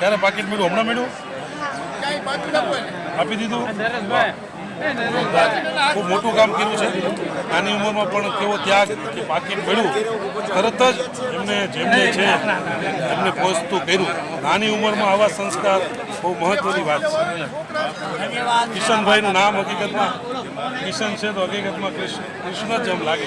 ક્યારે પાકીટ મળ્યું? હમણાં મળ્યું? આપી દીધું? ખૂબ મોટું કામ કર્યું છે. નાની ઉંમરમાં પણ કેવો ત્યાગ કે પાકીટ મળ્યું તરત જ એમને જેમને છે એમને પહોંચતું કર્યું. નાની ઉંમરમાં આવા સંસ્કાર બહુ મહત્વની વાત છે. કિશનભાઈનું નામ હકીકતમાં કિશન છે તો હકીકતમાં કૃષ્ણ જ એમ લાગે.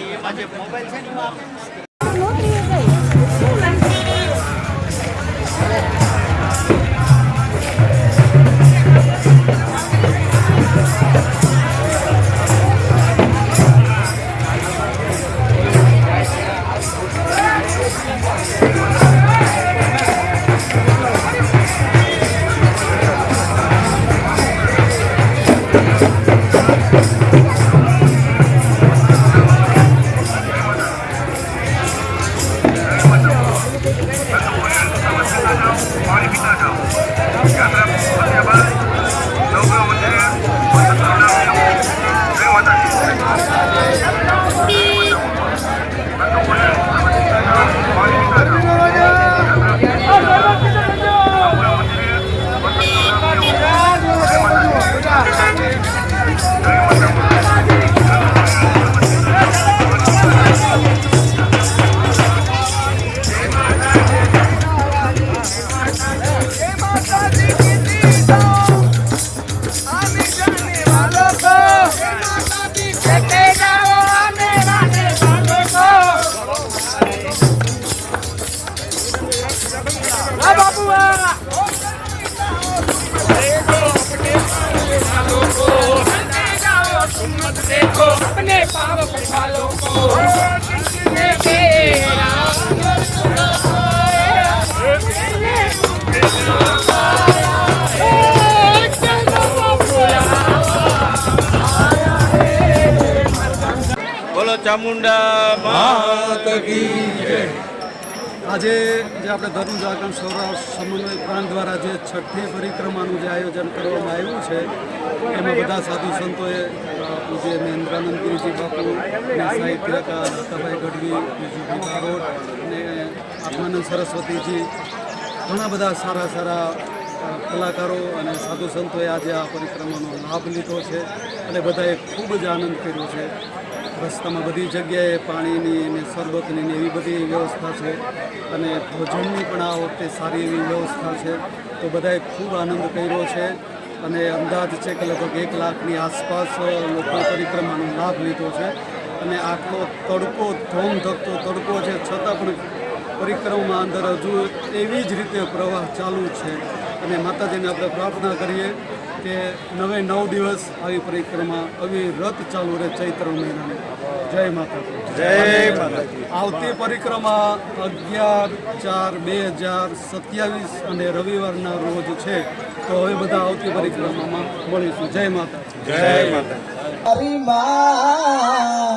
ચામુંડા માત કી જય. આજે જે આપણે ધર્મ જાગરણ સૌરાષ્ટ્ર સમન્વય પ્રાંત દ્વારા જે છઠ્ઠી પરિક્રમાનું જે આયોજન કરવામાં આવ્યું છે એમાં બધા સાધુ સંતોએ પૂજ્ય મહેન્દ્રાનંદ ગિરિજી બાપુ સાહિત્યકાર દત્તાભાઈ ગઢવી, બીજુભાઈ બારોટ અને આત્માનંદ સરસ્વતીજી, ઘણા બધા સારા સારા કલાકારો અને સાધુ સંતોએ આજે આ પરિક્રમાનો લાભ લીધો છે અને બધાએ ખૂબ જ આનંદ કર્યો છે. રસ્તામાં બધી જગ્યાએ પાણીની અને શરબતની ને એવી બધી વ્યવસ્થા છે અને ભોજનની પણ આ વખતે સારી એવી વ્યવસ્થા છે. તો બધાએ ખૂબ આનંદ કર્યો છે અને અંદાજ છે કે લગભગ 1 લાખની આસપાસ લોકો પરિક્રમાનો લાભ લીધો છે. અને આટલો તડકો ધોમધકતો તડકો છે છતાં પણ પરિક્રમામાં અંદર હજુ એવી જ રીતે પ્રવાહ ચાલુ છે. અને માતાજીને આપણે પ્રાર્થના કરીએ કે 9 દિવસ આવી પરિક્રમા અવિરત ચાલુ રહે ચૈત્ર મહિનાની. જય માતાજી. જય માતાજી. આવતી પરિક્રમા 11/4/2027 અને રવિવારના રોજ છે. તો હવે બધા આવતી પરિક્રમામાં મળીશું. જય માતાજી. જય માતાજી. મારી માં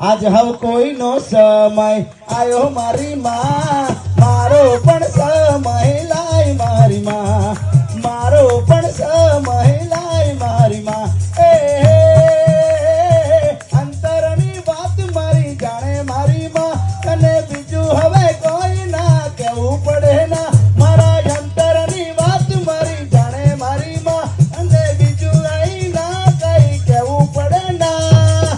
આજ હવે કોઈનો સમય આયો, મારી માં મારો પણ સમય લાય, મારી માં મારો પણ સમય લાય, મારી માં અંતરની વાત મારી જાણે મારી માં, અને બીજું હવે કોઈ ના કહેવું પડે ના. મારા અંતરની વાત મારી જાણે મારી માં, અને બીજું અહીં ના કઈ કહેવું પડે ના.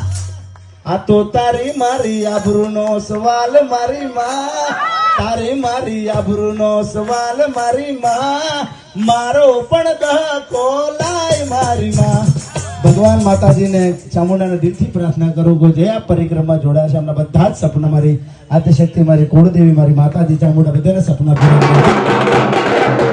આ તો તારી મારી આબરૂનો સવાલ મારી માં, તારી મારી આબરૂનો સવાલ મારી માં, મારો પણ દહકો લાય મારી માં. ભગવાન માતાજીને ચામુંડાના દિલથી પ્રાર્થના કરું કે જે આ પરિક્રમા જોડાયા છે એમના બધા જ સપના મારી આદ્યશક્તિ મારી કુળદેવી મારી માતાજી ચામુંડા બધાના સપના પૂરા કરે.